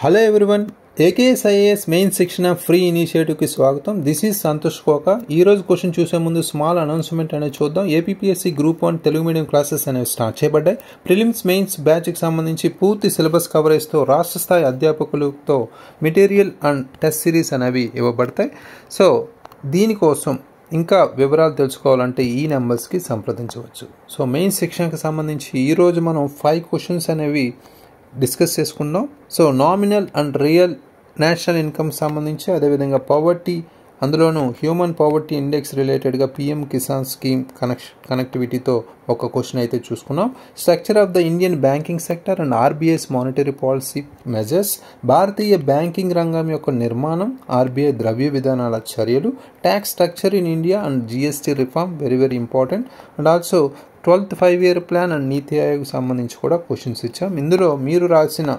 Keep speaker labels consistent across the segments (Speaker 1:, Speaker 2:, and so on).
Speaker 1: Hello everyone, AKS IAS main శిక్షణ free ఇనిషియేటివ్కి స్వాగతం. This is Santosh కోక. ఈరోజు క్వశ్చన్ చూసే ముందు స్మాల్ అనౌన్స్మెంట్ అనేది చూద్దాం. APSC group 1 Telugu medium classes అనేవి స్టార్ట్ చేయబడ్డాయి. ప్రిలిమ్స్ మెయిన్స్ బ్యాచ్కి సంబంధించి పూర్తి సిలబస్ కవరేజ్తో రాష్ట్ర స్థాయి అధ్యాపకులతో మెటీరియల్ అండ్ టెస్ట్ సిరీస్ అనేవి ఇవ్వబడతాయి. సో దీనికోసం ఇంకా వివరాలు తెలుసుకోవాలంటే ఈ నెంబర్స్కి సంప్రదించవచ్చు. సో మెయిన్ శిక్షణకు సంబంధించి ఈరోజు మనం 5 క్వశ్చన్స్ అనేవి డిస్కస్ చేసుకుందాం. So nominal and real national income సంబంధించి, అదేవిధంగా పవర్టీ, అందులోనూ హ్యూమన్ పవర్టీ ఇండెక్స్ రిలేటెడ్గా పిఎం కిసాన్ స్కీమ్ కనెక్టివిటీతో ఒక క్వశ్చన్ అయితే చూసుకున్నాం. Structure of the Indian banking sector and RBI's monetary policy measures, Bharatiya banking రంగం యొక్క నిర్మాణం, ఆర్బీఐ ద్రవ్య విధానాల చర్యలు, tax structure in India and GST reform, very important. And also 12th 5-year plan and నీతి ఆయోగ్ సంబంధించి కూడా క్వశ్చన్స్ ఇచ్చాం. ఇందులో మీరు రాసిన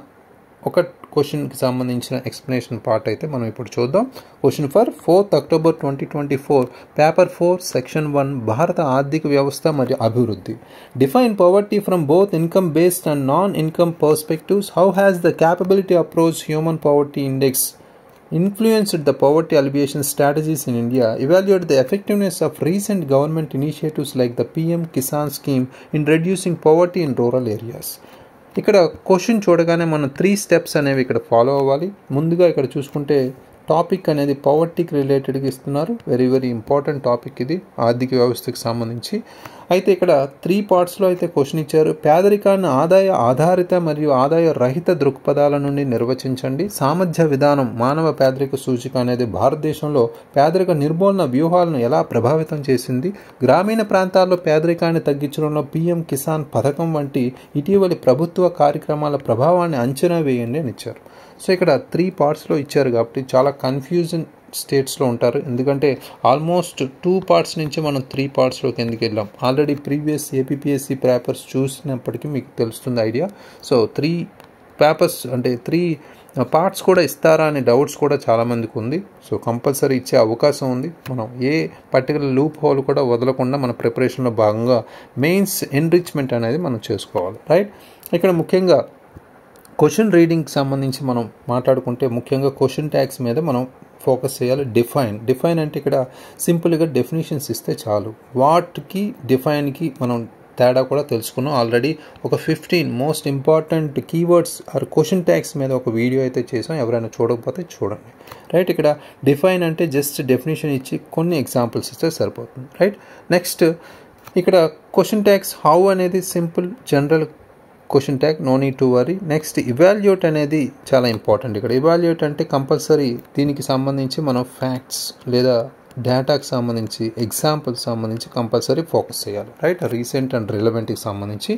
Speaker 1: ఒక క్వశ్చన్కి సంబంధించిన ఎక్స్ప్లెనేషన్ పార్ట్ అయితే మనం ఇప్పుడు చూద్దాం. Question for 4th October 2024, paper 4, section 1, భారత ఆర్థిక వ్యవస్థ మరియు అభివృద్ధి. Define poverty from both income based and non income perspectives. How has the capability approach human poverty index influenced the poverty alleviation strategies in India? Evaluate the effectiveness of recent government initiatives like the PM Kisan scheme in reducing poverty in rural areas. ఇక్కడ question చూడగానే మనం 3 steps అనేవి ఇక్కడ follow అవ్వాలి. ముందుగా ఇక్కడ చూసుకుంటే topic అనేది పవర్టీకి రిలేటెడ్గా ఇస్తున్నారు. వెరీ ఇంపార్టెంట్ టాపిక్ ఇది ఆర్థిక వ్యవస్థకి సంబంధించి. అయితే ఇక్కడ 3 partsలో అయితే క్వశ్చన్ ఇచ్చారు. పేదరికాన్ని ఆదాయ ఆధారిత మరియు ఆదాయ రహిత దృక్పథాల నుండి నిర్వచించండి. సామర్థ్య విధానం, మానవ పేదరిక సూచిక అనేది భారతదేశంలో పేదరిక నిర్మూలన వ్యూహాలను ఎలా ప్రభావితం చేసింది, గ్రామీణ ప్రాంతాల్లో పేదరికాన్ని తగ్గించడంలో పిఎం కిసాన్ పథకం వంటి ఇటీవలి ప్రభుత్వ కార్యక్రమాల ప్రభావాన్ని అంచనా వేయండి అని ఇచ్చారు. సో ఇక్కడ 3 partsలో ఇచ్చారు కాబట్టి చాలా కన్ఫ్యూజన్ స్టేట్స్లో ఉంటారు. ఎందుకంటే ఆల్మోస్ట్ 2 parts నుంచి మనం 3 partsలోకి ఎందుకు వెళ్ళాం. ఆల్రెడీ ప్రీవియస్ ఏపీఎస్సీ పేపర్స్ చూసినప్పటికీ మీకు తెలుస్తుంది ఐడియా. సో 3 పేపర్స్ అంటే 3 parts కూడా ఇస్తారా అనే డౌట్స్ కూడా చాలామందికి ఉంది. సో కంపల్సరీ ఇచ్చే అవకాశం ఉంది. మనం ఏ పర్టికులర్ లూప్ హోల్ కూడా వదలకుండా మన ప్రిపరేషన్లో భాగంగా మెయిన్స్ ఎన్రిచ్మెంట్ అనేది మనం చేసుకోవాలి, రైట్. ఇక్కడ ముఖ్యంగా క్వశ్చన్ రీడింగ్కి సంబంధించి మనం మాట్లాడుకుంటే ముఖ్యంగా క్వశ్చన్ ట్యాగ్స్ మీద మనం ఫోకస్ చేయాలి. డిఫైన్ అంటే ఇక్కడ సింపుల్గా డెఫినేషన్స్ ఇస్తే చాలు. వాట్కి డిఫైన్కి మనం తేడా కూడా తెలుసుకున్నాం. ఆల్రెడీ ఒక 15 most important keywords or question tags మీద ఒక వీడియో అయితే చేసాం. ఎవరైనా చూడకపోతే చూడండి, రైట్. ఇక్కడ డిఫైన్ అంటే జస్ట్ డెఫినేషన్ ఇచ్చి కొన్ని ఎగ్జాంపుల్స్ ఇస్తే సరిపోతుంది, రైట్. నెక్స్ట్ ఇక్కడ క్వశ్చన్ ట్యాగ్స్ హౌ అనేది simple general question tag, no need to worry. Next evaluate అనేది చాలా ఇంపార్టెంట్. ఇక్కడ ఇవాల్యుయేట్ అంటే కంపల్సరీ దీనికి సంబంధించి మనం ఫ్యాక్ట్స్ లేదా డేటాకి సంబంధించి ఎగ్జాంపుల్స్ సంబంధించి కంపల్సరీ ఫోకస్ చేయాలి, రైట్. రీసెంట్ అండ్ రిలవెంట్కి సంబంధించి.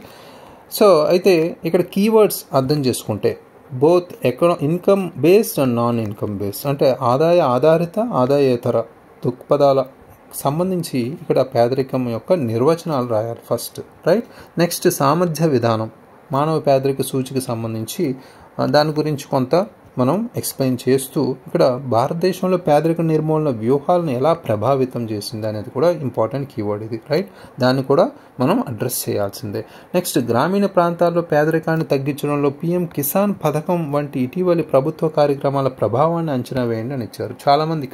Speaker 1: సో అయితే ఇక్కడ కీవర్డ్స్ అర్థం చేసుకుంటే both income based and non income based అంటే ఆదాయ ఆధారిత ఆదాయేతర దృక్పథాల సంబంధించి ఇక్కడ పేదరికం యొక్క నిర్వచనాలు రాయాలి ఫస్ట్, రైట్. నెక్స్ట్ సామర్థ్య విధానం, మానవ పేదరిక సూచికి సంబంధించి దాని గురించి కొంత మనం ఎక్స్ప్లెయిన్ చేస్తూ ఇక్కడ భారతదేశంలో పేదరిక నిర్మూలన వ్యూహాలను ఎలా ప్రభావితం చేసింది అనేది కూడా ఇంపార్టెంట్ కీవర్డ్ ఇది, రైట్. దాన్ని కూడా మనం అడ్రస్ చేయాల్సిందే. నెక్స్ట్ గ్రామీణ ప్రాంతాల్లో పేదరికాన్ని తగ్గించడంలో పిఎం కిసాన్ పథకం వంటి ఇటీవలి ప్రభుత్వ కార్యక్రమాల ప్రభావాన్ని అంచనా వేయండి అని ఇచ్చారు. చాలామంది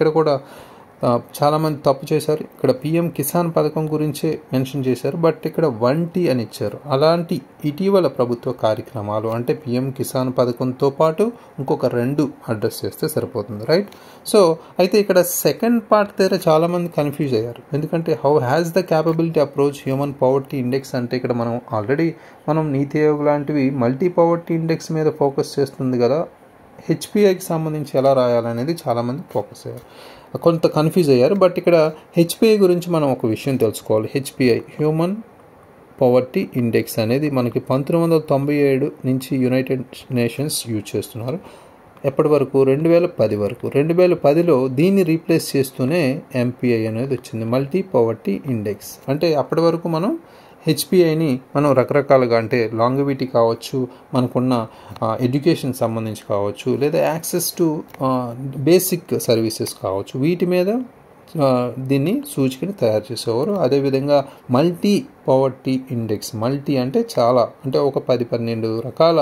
Speaker 1: తప్పు చేశారు. ఇక్కడ పిఎం కిసాన్ పథకం గురించే మెన్షన్ చేశారు, బట్ ఇక్కడ వంటి అని ఇచ్చారు. అలాంటి ఇటీవల ప్రభుత్వ కార్యక్రమాలు అంటే పిఎం కిసాన్ పథకంతో పాటు ఇంకొక 2 అడ్రస్ చేస్తే సరిపోతుంది, రైట్. సో అయితే ఇక్కడ సెకండ్ పార్ట్ దగ్గర చాలామంది కన్ఫ్యూజ్ అయ్యారు. ఎందుకంటే how has the capability approach human poverty index అంటే ఇక్కడ మనం నీతి ఆయోగ్ లాంటివి మల్టీ పవర్టీ ఇండెక్స్ మీద ఫోకస్ చేస్తుంది కదా. హెచ్పిఐకి సంబంధించి ఎలా రాయాలనేది చాలామంది ఫోకస్ అయ్యారు, కొంత కన్ఫ్యూజ్ అయ్యారు. బట్ ఇక్కడ హెచ్పిఐ గురించి మనం ఒక విషయం తెలుసుకోవాలి. హెచ్పిఐ హ్యూమన్ పవర్టీ ఇండెక్స్ అనేది మనకి 1997 నుంచి యునైటెడ్ నేషన్స్ యూజ్ చేస్తున్నారు. ఎప్పటి వరకు 2010 వరకు. 2010లో దీన్ని రీప్లేస్ చేస్తూనే ఎంపీఐ అనేది వచ్చింది, మల్టీ పవర్టీ ఇండెక్స్. అంటే అప్పటి వరకు మనం హెచ్పిఐని మనం రకరకాలుగా అంటే లాంగివిటీ కావచ్చు, మనకున్న ఎడ్యుకేషన్ సంబంధించి కావచ్చు, లేదా యాక్సెస్ టు బేసిక్ సర్వీసెస్ కావచ్చు, వీటి మీద దీన్ని సూచికని తయారు చేసేవారు. అదేవిధంగా మల్టీ పవర్టీ ఇండెక్స్. మల్టీ అంటే చాలా, అంటే ఒక 10-12 రకాల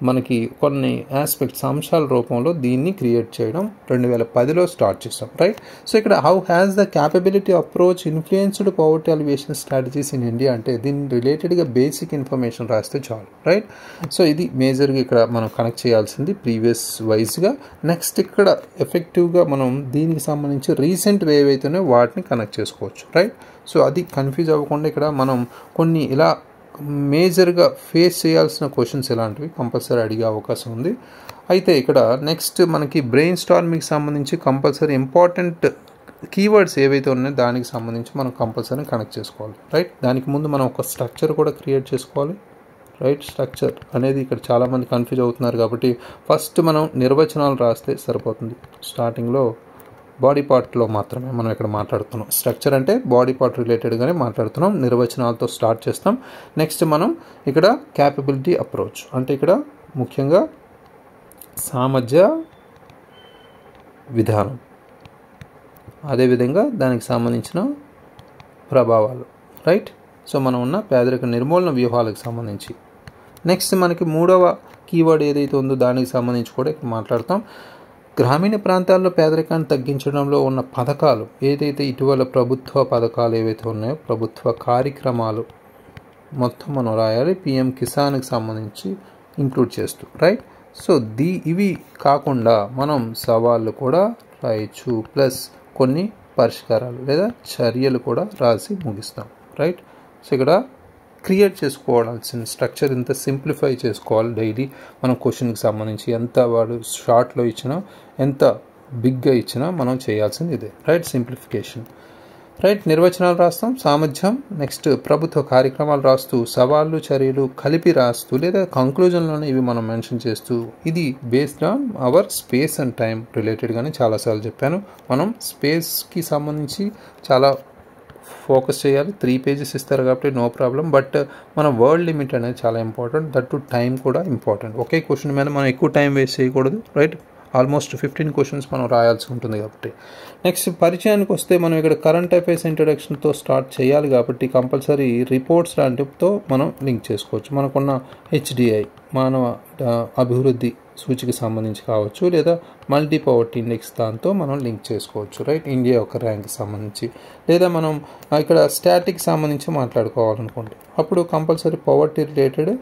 Speaker 1: మనకి కొన్ని ఆస్పెక్ట్స్ అంశాల రూపంలో దీన్ని క్రియేట్ చేయడం 2010లో స్టార్ట్ చేస్తాం, రైట్. సో ఇక్కడ how has the capability approach influenced poverty alleviation strategies in India అంటే దీని రిలేటెడ్గా బేసిక్ ఇన్ఫర్మేషన్ రాస్తే చాలు, రైట్. సో ఇది మేజర్గా ఇక్కడ మనం కనెక్ట్ చేయాల్సింది ప్రీవియస్ వైజ్గా. నెక్స్ట్ ఇక్కడ ఎఫెక్టివ్గా మనం దీనికి సంబంధించి రీసెంట్ ఏవైతేనే వాటిని కనెక్ట్ చేసుకోవచ్చు, రైట్. సో అది కన్ఫ్యూజ్ అవ్వకుండా ఇక్కడ మనం కొన్ని ఇలా మేజర్గా ఫేస్ చేయాల్సిన క్వశ్చన్స్ ఇలాంటివి కంపల్సరీ అడిగే అవకాశం ఉంది. అయితే ఇక్కడ నెక్స్ట్ మనకి బ్రెయిన్ స్టార్మింగ్కి సంబంధించి కంపల్సరీ ఇంపార్టెంట్ కీవర్డ్స్ ఏవైతే ఉన్నాయో దానికి సంబంధించి మనం కంపల్సరీ కనెక్ట్ చేసుకోవాలి, రైట్. దానికి ముందు మనం ఒక స్ట్రక్చర్ కూడా క్రియేట్ చేసుకోవాలి, రైట్. స్ట్రక్చర్ అనేది ఇక్కడ చాలామంది కన్ఫ్యూజ్ అవుతున్నారు కాబట్టి ఫస్ట్ మనం నిర్వచనాలు రాస్తే సరిపోతుంది. స్టార్టింగ్లో బాడీ పార్ట్లో మాత్రమే మనం ఇక్కడ మాట్లాడుతున్నాం. స్ట్రక్చర్ అంటే బాడీ పార్ట్ రిలేటెడ్గానే మాట్లాడుతున్నాం, నిర్వచనాలతో స్టార్ట్ చేస్తాం. నెక్స్ట్ మనం ఇక్కడ క్యాపబిలిటీ అప్రోచ్ అంటే ఇక్కడ ముఖ్యంగా సామర్థ్య విధానం, అదేవిధంగా దానికి సంబంధించిన ప్రభావాలు, రైట్. సో మనం ఉన్న పేదరిక నిర్మూలన వ్యూహాలకు సంబంధించి నెక్స్ట్ మనకి మూడవ కీవర్డ్ ఏదైతే ఉందో దానికి సంబంధించి కూడా ఇక్కడ మాట్లాడతాం. గ్రామీణ ప్రాంతాల్లో పేదరికాన్ని తగ్గించడంలో ఉన్న పథకాలు ఏదైతే ఇటీవల ప్రభుత్వ పథకాలు ఏవైతే ఉన్నాయో ప్రభుత్వ కార్యక్రమాలు మొత్తం మనం రాయాలి, పిఎం కిసాన్కి సంబంధించి ఇంక్లూడ్ చేస్తూ, రైట్. సో ఇవి కాకుండా మనం సవాళ్ళు కూడా రాయొచ్చు, ప్లస్ కొన్ని పరిష్కారాలు లేదా చర్యలు కూడా రాసి ముగిస్తాం, రైట్. సో ఇక్కడ క్రియేట్ చేసుకోవాల్సిన స్ట్రక్చర్ ఇంత సింప్లిఫై చేసుకోవాలి. డైలీ మనం క్వశ్చన్కి సంబంధించి ఎంత వాడు షార్ట్లో ఇచ్చినా ఎంత బిగ్గా ఇచ్చినా మనం చేయాల్సింది ఇదే, రైట్. Simplification, right. నిర్వచనాలు రాస్తాం, సామర్థ్యం, నెక్స్ట్ ప్రభుత్వ కార్యక్రమాలు రాస్తూ సవాళ్ళు చర్యలు కలిపి రాస్తూ లేదా కంక్లూజన్లోనే ఇవి మనం మెన్షన్ చేస్తూ ఇది based on our space and time రిలేటెడ్గానే చాలాసార్లు చెప్పాను. మనం స్పేస్కి సంబంధించి చాలా ఫోకస్ చేయాలి. 3 pages ఇస్తారు కాబట్టి నో ప్రాబ్లం, బట్ మన వర్డ్ లిమిట్ అనేది చాలా ఇంపార్టెంట్, దట్ టు టైం కూడా ఇంపార్టెంట్. ఒకే క్వశ్చన్ మీద మనం ఎక్కువ టైం వేస్ట్ చేయకూడదు, రైట్. ఆల్మోస్ట్ 15 questions మనం రాయాల్సి ఉంటుంది కాబట్టి. నెక్స్ట్ పరిచయానికి వస్తే మనం ఇక్కడ కరెంట్ అఫైర్స్ ఇంట్రడక్షన్తో స్టార్ట్ చేయాలి కాబట్టి కంపల్సరీ రిపోర్ట్స్ లాంటితో మనం లింక్ చేసుకోవచ్చు. మనకున్న HDI మానవ అభివృద్ధి సూచికి సంబంధించి కావచ్చు, లేదా మల్టీ పవర్టీ ఇండెక్స్ దాంతో మనం లింక్ చేసుకోవచ్చు, రైట్. ఇండియా యొక్క ర్యాంక్కి సంబంధించి, లేదా మనం ఇక్కడ స్టాటిక్ సంబంధించి మాట్లాడుకోవాలనుకోండి అప్పుడు కంపల్సరీ పవర్టీ రిలేటెడ్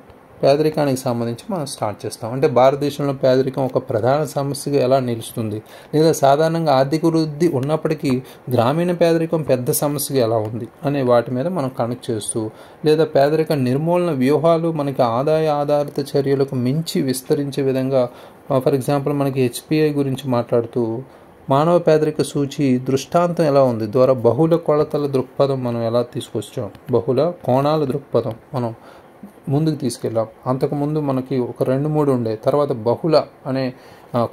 Speaker 1: పేదరికానికి సంబంధించి మనం స్టార్ట్ చేస్తాం. అంటే భారతదేశంలో పేదరికం ఒక ప్రధాన సమస్యగా ఎలా నిలుస్తుంది, లేదా సాధారణంగా ఆర్థిక వృద్ధి ఉన్నప్పటికీ గ్రామీణ పేదరికం పెద్ద సమస్యగా ఎలా ఉంది అనే వాటి మీద మనం కనెక్ట్ చేస్తూ, లేదా పేదరిక నిర్మూలన వ్యూహాలు మనకి ఆదాయ ఆధారిత చర్యలకు మించి విస్తరించే విధంగా, ఫర్ ఎగ్జాంపుల్ మనకి HPI గురించి మాట్లాడుతూ మానవ పేదరిక సూచి దృష్టాంతం ఎలా ఉంది ద్వారా బహుళ కొలతల దృక్పథం మనం ఎలా తీసుకొచ్చాం, బహుళ కోణాల దృక్పథం మనం ముందుకు తీసుకెళ్ళాం. అంతకుముందు మనకి ఒక 2-3 ఉండే, తర్వాత బహుళ అనే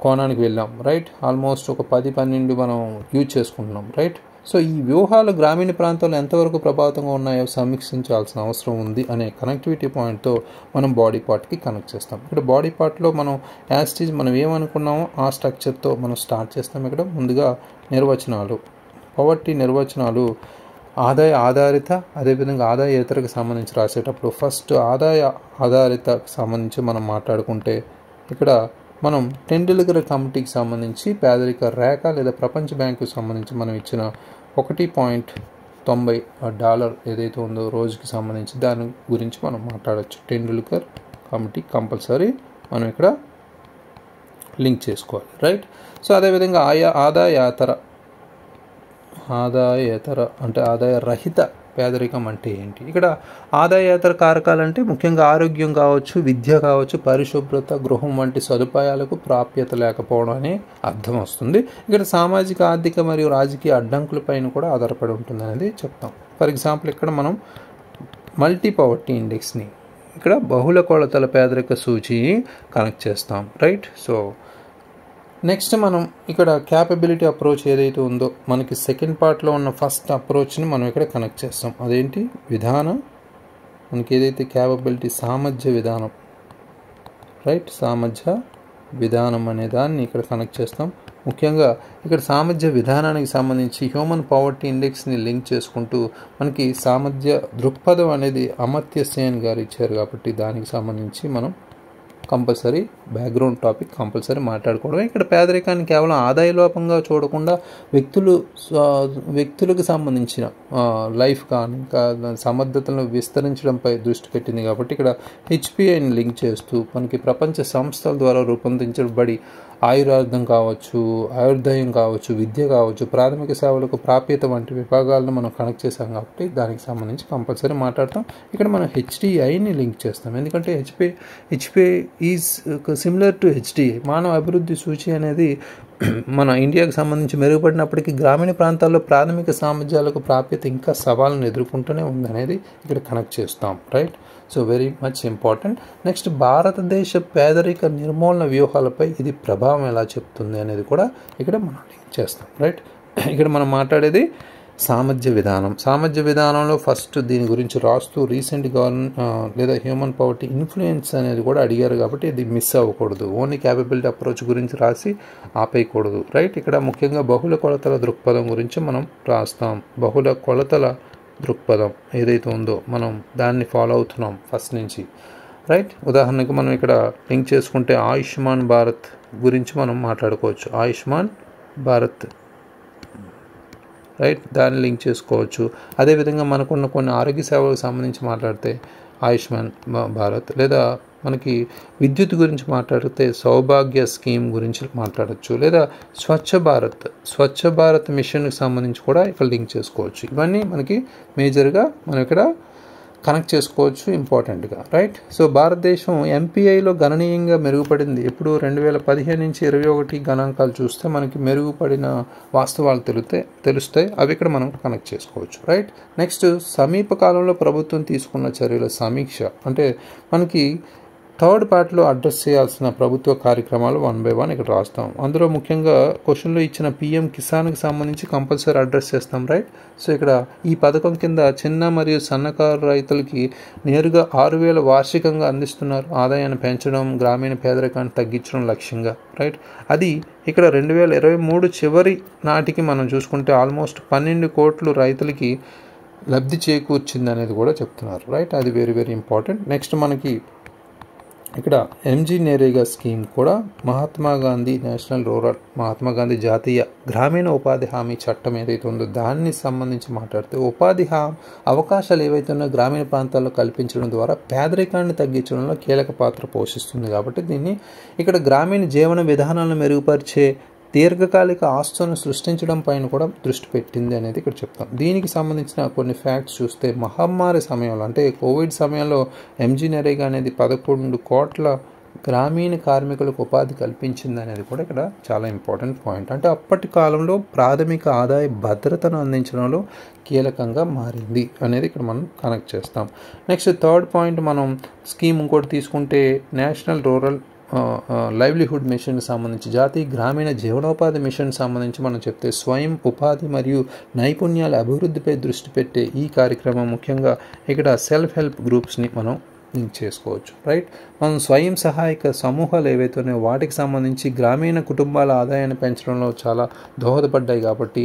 Speaker 1: కోణానికి వెళ్ళాం, రైట్. ఆల్మోస్ట్ ఒక 10-12 మనం యూజ్ చేసుకుంటున్నాం, రైట్. సో ఈ వ్యూహాలు గ్రామీణ ప్రాంతాల్లో ఎంతవరకు ప్రభావితంగా ఉన్నాయో సమీక్షించాల్సిన అవసరం ఉంది అనే కనెక్టివిటీ పాయింట్తో మనం బాడీ పార్ట్కి కనెక్ట్ చేస్తాం. ఇక్కడ బాడీ పార్ట్లో మనం యాస్టీజ్ మనం ఏమనుకున్నామో ఆ స్ట్రక్చర్తో మనం స్టార్ట్ చేస్తాం. ఇక్కడ ముందుగా నిర్వచనాలు, పవర్టీ నిర్వచనాలు, ఆదాయ ఆధారిత, అదేవిధంగా ఆదాయేతరకు సంబంధించి రాసేటప్పుడు ఫస్ట్ ఆదాయ ఆధారితకు సంబంధించి మనం మాట్లాడుకుంటే ఇక్కడ మనం టెండూల్కర్ కమిటీకి సంబంధించి పేదరిక రేఖ లేదా ప్రపంచ బ్యాంకుకి సంబంధించి మనం ఇచ్చిన $1.90 ఏదైతే ఉందో రోజుకి సంబంధించి దాని గురించి మనం మాట్లాడవచ్చు. టెండూల్కర్ కమిటీ కంపల్సరీ మనం ఇక్కడ లింక్ చేసుకోవాలి, రైట్. సో అదేవిధంగా ఆదాయేతర అంటే ఆదాయ రహిత పేదరికం అంటే ఏంటి? ఇక్కడ ఆదాయేతర కారకాలు అంటే ముఖ్యంగా ఆరోగ్యం కావచ్చు, విద్య కావచ్చు, పరిశుభ్రత, గృహం వంటి సదుపాయాలకు ప్రాప్యత లేకపోవడం అనే అర్థం వస్తుంది. ఇక్కడ సామాజిక, ఆర్థిక మరియు రాజకీయ అడ్డంకులపైన కూడా ఆధారపడి ఉంటుంది అనేది చెప్తాం. ఫర్ ఎగ్జాంపుల్ ఇక్కడ మనం మల్టీ పవర్టీ ఇండెక్స్ని ఇక్కడ బహుళ కొలతల పేదరిక సూచిని కనెక్ట్ చేస్తాం, రైట్. సో నెక్స్ట్ మనం ఇక్కడ క్యాపబిలిటీ అప్రోచ్ ఏదైతే ఉందో మనకి సెకండ్ పార్ట్లో ఉన్న ఫస్ట్ అప్రోచ్ని మనం ఇక్కడ కనెక్ట్ చేస్తాం. అదేంటి విధానం, మనకి ఏదైతే క్యాపబిలిటీ సామర్థ్య విధానం, రైట్. సామర్థ్య విధానం అనే దాన్ని ఇక్కడ కనెక్ట్ చేస్తాం. ముఖ్యంగా ఇక్కడ సామర్థ్య విధానానికి సంబంధించి హ్యూమన్ పవర్టీ ఇండెక్స్ని లింక్ చేసుకుంటూ మనకి సామర్థ్య దృక్పథం అనేది అమర్త్య సేన్ గారు ఇచ్చారు కాబట్టి దానికి సంబంధించి మనం కంపల్సరీ బ్యాక్గ్రౌండ్ టాపిక్ కంపల్సరీ మాట్లాడుకోవడం. ఇక్కడ పేదరికాన్ని కేవలం ఆదాయ లోపంగా చూడకుండా వ్యక్తులకు సంబంధించిన లైఫ్ కానీ ఇంకా సమర్థతలను విస్తరించడంపై దృష్టి పెట్టింది కాబట్టి ఇక్కడ హెచ్పిఐని లింక్ చేస్తూ మనకి ప్రపంచ సంస్థల ద్వారా రూపొందించబడి ఆయురార్థం కావచ్చు, ఆయుర్దాయం కావచ్చు, విద్య కావచ్చు, ప్రాథమిక సేవలకు ప్రాప్యత వంటి విభాగాలను మనం కనెక్ట్ చేసాం కాబట్టి దానికి సంబంధించి కంపల్సరీ మాట్లాడతాం. ఇక్కడ మనం హెచ్డిఐని లింక్ చేస్తాం ఎందుకంటే HPI is similar to HDI. మానవ అభివృద్ధి సూచి అనేది మన ఇండియాకు సంబంధించి మెరుగుపడినప్పటికీ గ్రామీణ ప్రాంతాల్లో ప్రాథమిక సామర్థ్యాలకు ప్రాప్యత ఇంకా సవాళ్ళను ఎదుర్కొంటూనే ఉందనేది ఇక్కడ కనెక్ట్ చేస్తాం. Right, so very much important. Next, భారతదేశ పేదరిక నిర్మూలన వ్యూహాలపై ఇది ప్రభావం ఎలా చెప్తుంది అనేది కూడా ఇక్కడ మనం లింక్ చేస్తాం. రైట్, ఇక్కడ మనం మాట్లాడేది సామర్థ్య విధానంలో ఫస్ట్ దీని గురించి రాస్తూ రీసెంట్ లేదా హ్యూమన్ పవర్టీ ఇన్ఫ్లుయెన్స్ అనేది కూడా అడిగారు కాబట్టి ఇది మిస్ అవ్వకూడదు. ఓన్లీ క్యాపబిలిటీ అప్రోచ్ గురించి రాసి ఆపేయకూడదు. రైట్, ఇక్కడ ముఖ్యంగా బహుళ కొలతల దృక్పథం గురించి మనం రాస్తాం. బహుళ కొలతల దృక్పథం ఏదైతే ఉందో మనం దాన్ని ఫాలో అవుతున్నాం ఫస్ట్ నుంచి. రైట్, ఉదాహరణకు మనం ఇక్కడ లింక్ చేసుకుంటే ఆయుష్మాన్ భారత్ గురించి మనం మాట్లాడుకోవచ్చు. ఆయుష్మాన్ భారత్, రైట్, దాన్ని లింక్ చేసుకోవచ్చు. అదేవిధంగా మనకున్న కొన్ని ఆరోగ్య సేవలకు సంబంధించి మాట్లాడితే ఆయుష్మాన్ భారత్, లేదా మనకి విద్యుత్ గురించి మాట్లాడితే సౌభాగ్య స్కీమ్ గురించి మాట్లాడచ్చు, లేదా స్వచ్ఛ భారత్ మిషన్కి సంబంధించి కూడా ఇక్కడ లింక్ చేసుకోవచ్చు. ఇవన్నీ మనకి మేజర్గా మనం ఇక్కడ కనెక్ట్ చేసుకోవచ్చు ఇంపార్టెంట్గా. రైట్, సో భారతదేశం ఎంపీఐలో గణనీయంగా మెరుగుపడింది. ఇప్పుడు 2015 నుంచి 2021 గణాంకాలు చూస్తే మనకి మెరుగుపడిన వాస్తవాలు తెలుస్తాయి. అవి ఇక్కడ మనం కనెక్ట్ చేసుకోవచ్చు. రైట్, నెక్స్ట్, సమీప కాలంలో ప్రభుత్వం తీసుకున్న చర్యల సమీక్ష అంటే మనకి థర్డ్ పార్ట్లో అడ్రస్ చేయాల్సిన ప్రభుత్వ కార్యక్రమాలు 1 by 1 ఇక్కడ రాస్తాం. అందులో ముఖ్యంగా క్వశ్చన్లో ఇచ్చిన పిఎం కిసాన్కి సంబంధించి కంపల్సరీ అడ్రస్ చేస్తాం. రైట్, సో ఇక్కడ ఈ పథకం కింద చిన్న మరియు సన్నకారు రైతులకి నేరుగా 6,000 వార్షికంగా అందిస్తున్నారు. ఆదాయాన్ని పెంచడం, గ్రామీణ పేదరికాన్ని తగ్గించడం లక్ష్యంగా. రైట్, అది ఇక్కడ 2023 చివరి నాటికి మనం చూసుకుంటే ఆల్మోస్ట్ 12 కోట్లు రైతులకి లబ్ధి చేకూర్చింది అనేది కూడా చెప్తున్నారు. రైట్, అది వెరీ వెరీ ఇంపార్టెంట్. నెక్స్ట్, మనకి ఇక్కడ ఎంజీ నరేగా స్కీమ్ కూడా మహాత్మా గాంధీ జాతీయ గ్రామీణ ఉపాధి హామీ చట్టం ఏదైతే ఉందో దాన్ని సంబంధించి మాట్లాడితే ఉపాధి అవకాశాలు ఏవైతే ఉన్నాయో గ్రామీణ ప్రాంతాల్లో కల్పించడం ద్వారా పేదరికాన్ని తగ్గించడంలో కీలక పాత్ర పోషిస్తుంది. కాబట్టి దీన్ని ఇక్కడ గ్రామీణ జీవన విధానాలను మెరుగుపరిచే దీర్ఘకాలిక ఆస్తులను సృష్టించడం పైన కూడా దృష్టి పెట్టింది అనేది ఇక్కడ చెప్తాం. దీనికి సంబంధించిన కొన్ని ఫ్యాక్ట్స్ చూస్తే మహమ్మారి సమయంలో అంటే కోవిడ్ సమయంలో ఎంజీ నరేగా అనేది 11 కోట్ల గ్రామీణ కార్మికులకు ఉపాధి కల్పించింది అనేది కూడా ఇక్కడ చాలా ఇంపార్టెంట్ పాయింట్. అంటే అప్పటి కాలంలో ప్రాథమిక ఆదాయ భద్రతను అందించడంలో కీలకంగా మారింది అనేది ఇక్కడ మనం కనెక్ట్ చేస్తాం. నెక్స్ట్, థర్డ్ పాయింట్ మనం స్కీమ్ ఇంకోటి తీసుకుంటే నేషనల్ రూరల్ లైవ్లీహుడ్ మిషన్కి సంబంధించి జాతీయ గ్రామీణ జీవనోపాధి మిషన్ సంబంధించి మనం చెప్తే స్వయం ఉపాధి మరియు నైపుణ్యాల అభివృద్ధిపై దృష్టి పెట్టే ఈ కార్యక్రమం ముఖ్యంగా ఇక్కడ సెల్ఫ్ హెల్ప్ గ్రూప్స్ని మనం లింక్ చేసుకోవచ్చు. రైట్, మనం స్వయం సహాయక సమూహాలు ఏవైతే ఉన్నాయో వాటికి సంబంధించి గ్రామీణ కుటుంబాల ఆదాయాన్ని పెంచడంలో చాలా దోహదపడ్డాయి. కాబట్టి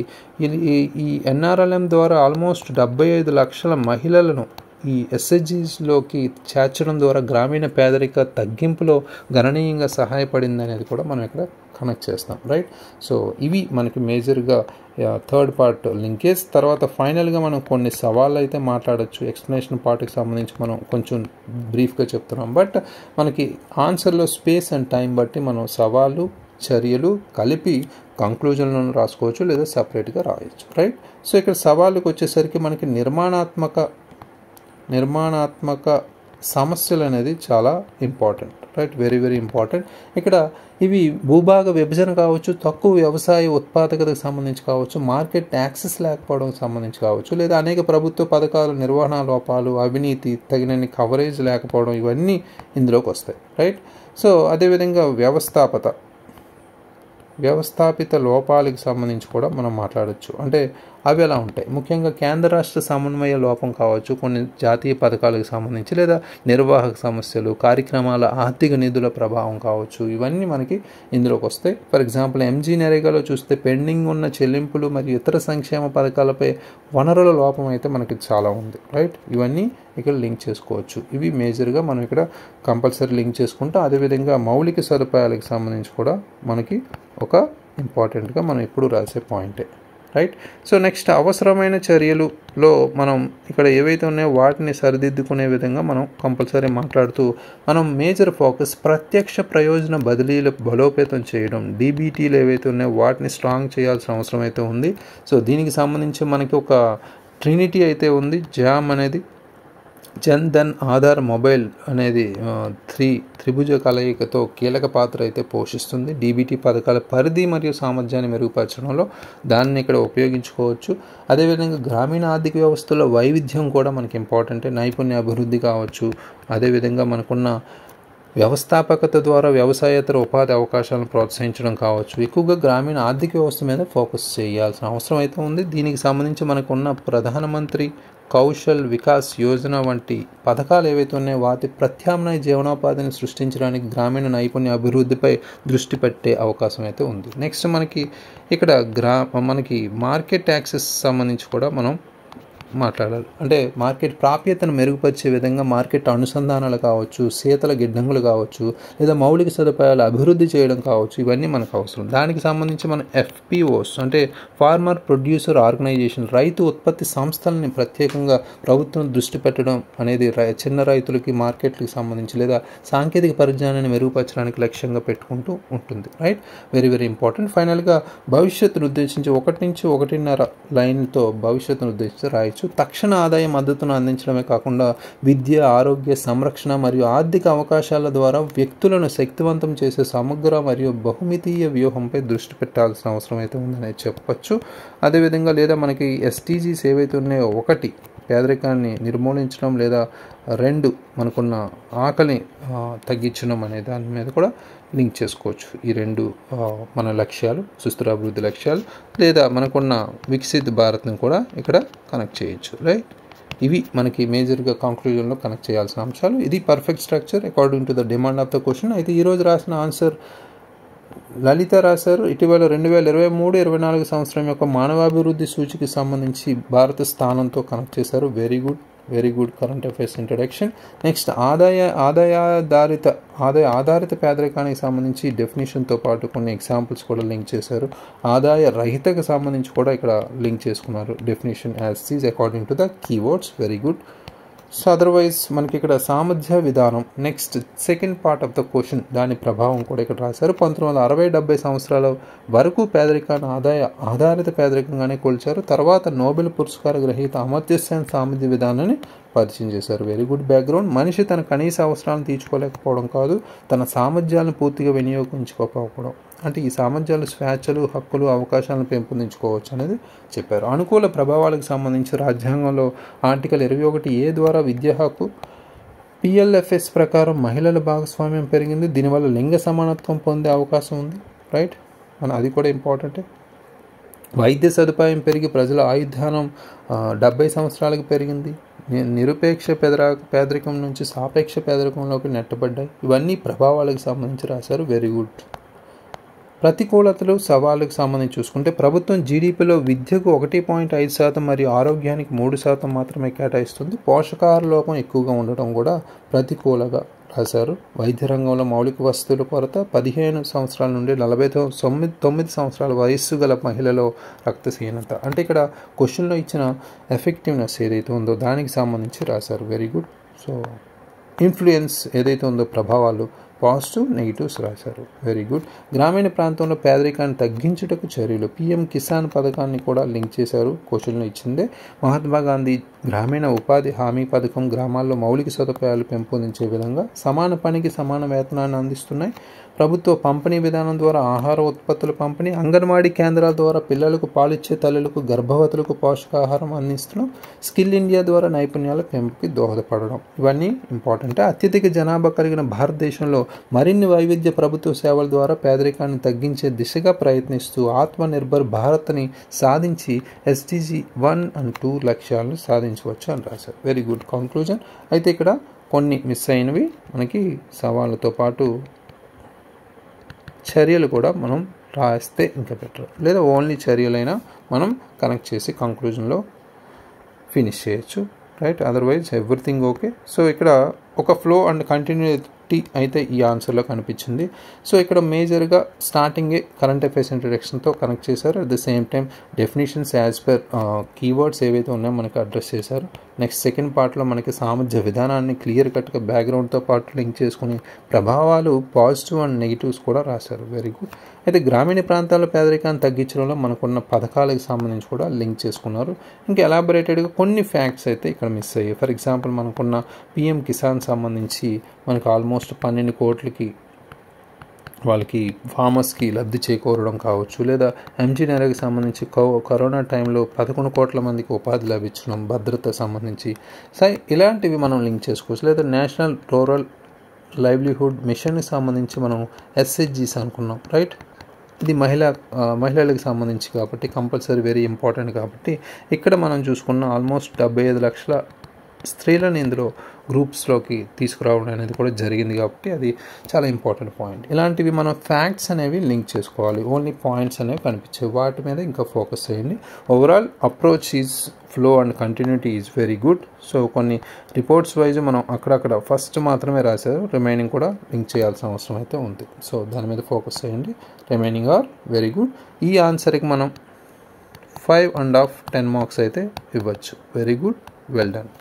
Speaker 1: ఈ ఎన్ఆర్ఎల్ఎం ద్వారా ఆల్మోస్ట్ 75 లక్షల మహిళలను ఈ ఎస్హెచ్జీస్లోకి చేర్చడం ద్వారా గ్రామీణ పేదరిక తగ్గింపులో గణనీయంగా సహాయపడింది అనేది కూడా మనం ఇక్కడ కనెక్ట్ చేస్తాం. రైట్, సో ఇవి మనకి మేజర్గా థర్డ్ పార్ట్ లింకేజ్. తర్వాత ఫైనల్గా మనం కొన్ని సవాళ్ళు అయితే మాట్లాడచ్చు. ఎక్స్ప్లెనేషన్ పార్ట్కి సంబంధించి మనం కొంచెం బ్రీఫ్గా చెప్తున్నాం, బట్ మనకి ఆన్సర్లో స్పేస్ అండ్ టైం బట్టి మనం సవాళ్ళు చర్యలు కలిపి కంక్లూజన్లను రాసుకోవచ్చు లేదా సపరేట్గా రాయొచ్చు. రైట్, సో ఇక్కడ సవాళ్ళకి వచ్చేసరికి మనకి నిర్మాణాత్మక సమస్యలు అనేది చాలా important. Right, very very important. ఇక్కడ ఇవి భూభాగ విభజన కావచ్చు, తక్కువ వ్యవసాయ ఉత్పాదకతకు సంబంధించి కావచ్చు, మార్కెట్ యాక్సెస్ లేకపోవడానికి సంబంధించి కావచ్చు, లేదా అనేక ప్రభుత్వ పథకాల నిర్వహణ లోపాలు, అవినీతి, తగినన్ని కవరేజ్ లేకపోవడం, ఇవన్నీ ఇందులోకి వస్తాయి. రైట్, సో అదేవిధంగా వ్యవస్థాపిత లోపాలకు సంబంధించి కూడా మనం మాట్లాడవచ్చు. అంటే అవి ఎలా ఉంటాయి, ముఖ్యంగా కేంద్ర రాష్ట్ర సమన్వయ లోపం కావచ్చు, కొన్ని జాతీయ పథకాలకు సంబంధించి లేదా నిర్వాహక సమస్యలు, కార్యక్రమాల ఆర్థిక నిధుల ప్రభావం కావచ్చు, ఇవన్నీ మనకి ఇందులోకి వస్తాయి. ఫర్ ఎగ్జాంపుల్ ఎంజీ నరేగాలో చూస్తే పెండింగ్ ఉన్న చెల్లింపులు మరియు ఇతర సంక్షేమ పథకాలపై వనరుల లోపం అయితే మనకి చాలా ఉంది, రైట్. ఇవన్నీ ఇక్కడ లింక్ చేసుకోవచ్చు. ఇవి మేజర్గా మనం ఇక్కడ కంపల్సరీ లింక్ చేసుకుంటాం. అదేవిధంగా మౌలిక సదుపాయాలకు సంబంధించి కూడా మనకి ఒక ఇంపార్టెంట్గా మనం ఎప్పుడు రాసే పాయింటే, రైట్. సో నెక్స్ట్ అవసరమైన చర్యలులో మనం ఇక్కడ ఏవైతే ఉన్నాయో వాటిని సరిదిద్దుకునే విధంగా మనం కంపల్సరీ మాట్లాడుతూ మనం మేజర్ ఫోకస్ ప్రత్యక్ష ప్రయోజన బదిలీలు బలోపేతం చేయడం, డీబీటీలు ఏవైతే ఉన్నాయో వాటిని స్ట్రాంగ్ చేయాల్సిన అవసరం అయితే ఉంది. సో దీనికి సంబంధించి మనకి ఒక ట్రినిటీ అయితే ఉంది. జామ్ అనేది జన్ ధన్ ఆధార్ మొబైల్ అనేది త్రిభుజ కలయికతో కీలక పాత్ర అయితే పోషిస్తుంది. డీబీటీ పథకాల పరిధి మరియు సామర్థ్యాన్ని మెరుగుపరచడంలో దాన్ని ఇక్కడ ఉపయోగించుకోవచ్చు. అదేవిధంగా గ్రామీణ ఆర్థిక వ్యవస్థలో వైవిధ్యం కూడా మనకి ఇంపార్టెంటే. నైపుణ్య అభివృద్ధి కావచ్చు, అదేవిధంగా మనకున్న వ్యవస్థాపకత ద్వారా వ్యవసాయేతర ఉపాధి అవకాశాలను ప్రోత్సహించడం కావచ్చు. ఎక్కువగా గ్రామీణ ఆర్థిక వ్యవస్థ మీద ఫోకస్ చేయాల్సిన అవసరం అయితే ఉంది. దీనికి సంబంధించి మనకున్న ప్రధానమంత్రి కౌశల్ వికాస్ యోజన వంటి పథకాలు ఏవైతే ఉన్నాయో వాటి ప్రత్యామ్నాయ జీవనోపాధిని సృష్టించడానికి గ్రామీణ నైపుణ్య అభివృద్ధిపై దృష్టి పెట్టే అవకాశం అయితే ఉంది. నెక్స్ట్ మనకి ఇక్కడ మనకి మార్కెట్ యాక్సెస్ సంబంధించి కూడా మనం మాట్లాడాలి. అంటే మార్కెట్ ప్రాప్యతను మెరుగుపరిచే విధంగా మార్కెట్ అనుసంధానాలు కావచ్చు, శీతల గిడ్డంగులు కావచ్చు, లేదా మౌలిక సదుపాయాలు అభివృద్ధి చేయడం కావచ్చు, ఇవన్నీ మనకు అవసరం. దానికి సంబంధించి మన ఎఫ్పిఓస్ అంటే ఫార్మర్ ప్రొడ్యూసర్ ఆర్గనైజేషన్, రైతు ఉత్పత్తి సంస్థలని ప్రత్యేకంగా ప్రభుత్వం దృష్టి పెట్టడం అనేది చిన్న రైతులకి మార్కెట్లకు సంబంధించి లేదా సాంకేతిక పరిజ్ఞానాన్ని మెరుగుపరచడానికి లక్ష్యంగా పెట్టుకుంటూ ఉంటుంది, రైట్. Very very important. ఫైనల్గా భవిష్యత్తును ఉద్దేశించి 1 నుంచి 1.5 లైన్తో భవిష్యత్తును ఉద్దేశించి రాయొచ్చు. తక్షణ ఆదాయ మద్దతును అందించడమే కాకుండా విద్య, ఆరోగ్య సంరక్షణ మరియు ఆర్థిక అవకాశాల ద్వారా వ్యక్తులను శక్తివంతం చేసే సమగ్ర మరియు బహుమితీయ వ్యూహంపై దృష్టి పెట్టాల్సిన అవసరం అయితే ఉందని చెప్పచ్చు. అదేవిధంగా లేదా మనకి ఎస్టీజీస్ ఏవైతే ఉన్నాయో, 1 పేదరికాన్ని నిర్మూలించడం, లేదా 2 మనకున్న ఆకలిని తగ్గించడం అనే దాని మీద కూడా లింక్ చేసుకోవచ్చు. ఈ 2 మన లక్ష్యాలు, సుస్థిర అభివృద్ధి లక్ష్యాలు, లేదా మనకున్న వికసిత్ భారత్ని కూడా ఇక్కడ కనెక్ట్ చేయొచ్చు, రైట్. ఇవి మనకి మేజర్గా కంక్లూజన్లో కనెక్ట్ చేయాల్సిన అంశాలు. ఇది perfect structure according to the demand of the question. అయితే ఈరోజు రాసిన ఆన్సర్ లలిత రాశారు. ఇటీవల 2023-24 సంవత్సరం యొక్క మానవాభివృద్ధి సూచికి సంబంధించి భారత స్థానంతో కనెక్ట్ చేశారు. Very good current affairs introduction. Next ఆదాయ ఆధారిత పేదరికానికి సంబంధించి డెఫినేషన్తో పాటు కొన్ని ఎగ్జాంపుల్స్ కూడా లింక్ చేశారు. ఆదాయ రహితకు సంబంధించి కూడా ఇక్కడ లింక్ చేసుకున్నారు definition as is according to the keywords. Very good. So otherwise మనకి ఇక్కడ సామర్థ్య విధానం next second part of the question, దాని ప్రభావం కూడా ఇక్కడ రాశారు. 1960-70 సంవత్సరాల వరకు పేదరికాన్ని ఆధారిత పేదరికంగానే కొలిచారు. తర్వాత నోబెల్ పురస్కార గ్రహీత అమర్త్య సేన్ సామర్థ్య విధానాన్ని పరిచయం చేశారు. Very good background. మనిషి తన కనీస అవసరాలను తీర్చుకోలేకపోవడం కాదు, తన సామర్థ్యాలను పూర్తిగా వినియోగించుకోకపోవడం. అంటే ఈ సామర్థ్యాలు స్వేచ్ఛలు, హక్కులు, అవకాశాలను పెంపొందించుకోవచ్చు అనేది చెప్పారు. అనుకూల ప్రభావాలకు సంబంధించి రాజ్యాంగంలో ఆర్టికల్ 21A ద్వారా విద్యా హక్కు, PLFS ప్రకారం మహిళల భాగస్వామ్యం పెరిగింది. దీనివల్ల లింగ సమానత్వం పొందే అవకాశం ఉంది, రైట్. అది కూడా ఇంపార్టెంటే. వైద్య సదుపాయం పెరిగి ప్రజల ఆయుర్దానం 70 సంవత్సరాలకు పెరిగింది. నిరుపేక్ష పేదరికం నుంచి సాపేక్ష పేదరికంలోకి నెట్టబడ్డాయి. ఇవన్నీ ప్రభావాలకు సంబంధించి రాశారు. Very good. ప్రతికూలతలు, సవాళ్ళకు సంబంధించి చూసుకుంటే ప్రభుత్వం జీడీపీలో విద్యకు 1.5% మరియు ఆరోగ్యానికి 3% మాత్రమే కేటాయిస్తుంది. పోషకాహార లోపం ఎక్కువగా ఉండటం కూడా ప్రతికూలంగా రాశారు. వైద్య రంగంలో మౌలిక వసతుల కొరత, 15 సంవత్సరాల నుండి 49 సంవత్సరాల వయస్సు గల మహిళలో రక్తహీనత. అంటే ఇక్కడ క్వశ్చన్లో ఇచ్చిన ఎఫెక్టివ్నెస్ ఏదైతే ఉందో దానికి సంబంధించి రాశారు. Very good. సో ఇన్ఫ్లుయెన్స్ ఏదైతే ఉందో ప్రభావాలు, పాజిటివ్, నెగిటివ్స్ రాశారు. Very good. గ్రామీణ ప్రాంతంలో పేదరికాన్ని తగ్గించుటకు చర్యలు, PM కిసాన్ పథకాన్ని కూడా లింక్ చేశారు. క్వశ్చన్లో ఇచ్చిందే. మహాత్మా గాంధీ గ్రామీణ ఉపాధి హామీ పథకం గ్రామాల్లో మౌలిక సదుపాయాలు పెంపొందించే విధంగా సమాన పనికి సమాన వేతనాన్ని అందిస్తున్నాయి. ప్రభుత్వ పంపిణీ విధానం ద్వారా ఆహార ఉత్పత్తుల పంపిణీ, అంగన్వాడీ కేంద్రాల ద్వారా పిల్లలకు పాలిచ్చే తల్లులకు గర్భవతులకు పోషకాహారం అందించడం, స్కిల్ ఇండియా ద్వారా నైపుణ్యాల పెంపుకి దోహదపడడం, ఇవన్నీ ఇంపార్టెంట్. అత్యధిక జనాభా కలిగిన భారతదేశంలో మరిన్ని వైవిధ్య ప్రభుత్వ సేవల ద్వారా పేదరికాన్ని తగ్గించే దిశగా ప్రయత్నిస్తూ ఆత్మనిర్భర్ భారత్ని సాధించి SDG 1 and 2 లక్ష్యాలను సాధించవచ్చు అని రాశారు. Very good conclusion. అయితే ఇక్కడ కొన్ని మిస్ అయినవి మనకి సవాళ్ళతో పాటు చర్యలు కూడా మనం రాస్తే ఇంకా బెటర్, లేదా ఓన్లీ చర్యలైనా మనం కనెక్ట్ చేసి కంక్లూజన్లో ఫినిష్ చేయొచ్చు, right? Otherwise everything okay. So ఇక్కడ ఒక ఫ్లో అండ్ కంటిన్యూటీ అయితే ఈ ఆన్సర్లో కనిపించింది. సో ఇక్కడ మేజర్గా స్టార్టింగే కరెంట్ అఫైర్స్ ఇంట్రడక్షన్తో కనెక్ట్ చేశారు. At the same time definitions as per keywords ఏవైతే ఉన్నాయో మనకి అడ్రస్ చేశారు. నెక్స్ట్ సెకండ్ పార్ట్లో మనకి సామర్థ్య విధానాన్ని క్లియర్ కట్గా బ్యాక్గ్రౌండ్తో పాటు లింక్ చేసుకుని ప్రభావాలు పాజిటివ్ అండ్ నెగిటివ్స్ కూడా రాశారు. Very good. అయితే గ్రామీణ ప్రాంతాల పేదరికాన్ని తగ్గించడంలో మనకున్న పథకాలకు సంబంధించి కూడా లింక్ చేసుకున్నారు. ఇంకా ఎలాబొరేటెడ్గా కొన్ని ఫ్యాక్ట్స్ అయితే ఇక్కడ మిస్ అయ్యాయి. ఫర్ ఎగ్జాంపుల్ మనకున్న PM కిసాన్ సంబంధించి మనకు ఆల్మోస్ట్ 12 కోట్లకి వాళ్ళకి ఫార్మర్స్కి లబ్ధి చేకూరడం కావచ్చు, లేదా MGNREGAకి సంబంధించి కరోనా టైంలో 11 కోట్ల మందికి ఉపాధి లభించడం, భద్రత సంబంధించి ఇలాంటివి మనం లింక్ చేసుకోవచ్చు. లేదా నేషనల్ రూరల్ లైవ్లీహుడ్ మిషన్కి సంబంధించి మనం SHGs అనుకున్నాం, రైట్? ఇది మహిళలకు సంబంధించి కాబట్టి కంపల్సరీ వెరీ ఇంపార్టెంట్. కాబట్టి ఇక్కడ మనం చూసుకున్న ఆల్మోస్ట్ 75 లక్షల స్త్రీలను ఇందులో గ్రూప్స్లోకి తీసుకురావడం అనేది కూడా జరిగింది. కాబట్టి అది చాలా ఇంపార్టెంట్ పాయింట్. ఇలాంటివి మనం ఫ్యాక్ట్స్ అనేవి లింక్ చేసుకోవాలి. ఓన్లీ పాయింట్స్ అనేవి కనిపించాయి, వాటి మీద ఇంకా ఫోకస్ చేయండి. Overall approach is flow and continuity is very good. So కొన్ని రిపోర్ట్స్ వైజ్ మనం అక్కడక్కడ ఫస్ట్ మాత్రమే రాశారు, రిమైనింగ్ కూడా లింక్ చేయాల్సిన అవసరం అయితే ఉంది. సో దాని మీద ఫోకస్ చేయండి. Remaining are very good. ఈ ఆన్సర్కి మనం 5.5 10 మార్క్స్ అయితే ఇవ్వచ్చు. Very good, well done.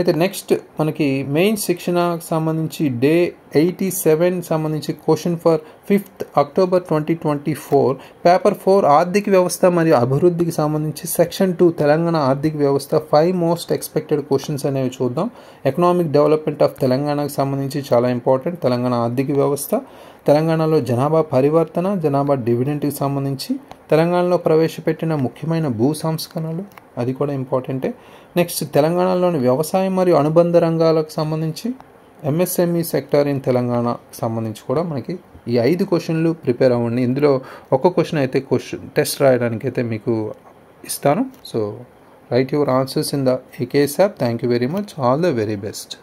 Speaker 1: అయితే నెక్స్ట్ మనకి మెయిన్ శిక్షణకు సంబంధించి డే 87 సంబంధించి question for 5th October 2024 paper 4 ఆర్థిక వ్యవస్థ మరియు అభివృద్ధికి సంబంధించి సెక్షన్ 2 తెలంగాణ ఆర్థిక వ్యవస్థ 5 మోస్ట్ ఎక్స్పెక్టెడ్ క్వశ్చన్స్ అనేవి చూద్దాం. ఎకనామిక్ డెవలప్మెంట్ ఆఫ్ తెలంగాణకు సంబంధించి చాలా ఇంపార్టెంట్. తెలంగాణ ఆర్థిక వ్యవస్థ, తెలంగాణలో జనాభా పరివర్తన, జనాభా డివిడెంట్కి సంబంధించి, తెలంగాణలో ప్రవేశపెట్టిన ముఖ్యమైన భూ సంస్కరణలు, అది కూడా ఇంపార్టెంటే. నెక్స్ట్ తెలంగాణలోని వ్యవసాయం మరియు అనుబంధ రంగాలకు సంబంధించి, MSME సెక్టార్ ఇన్ తెలంగాణకు సంబంధించి కూడా మనకి ఈ 5 క్వశ్చన్లు ప్రిపేర్ అవ్వండి. ఇందులో ఒక క్వశ్చన్ అయితే టెస్ట్ రాయడానికి అయితే మీకు ఇస్తాను. So right your answers in the AKS app. Thank you very much. All the very best.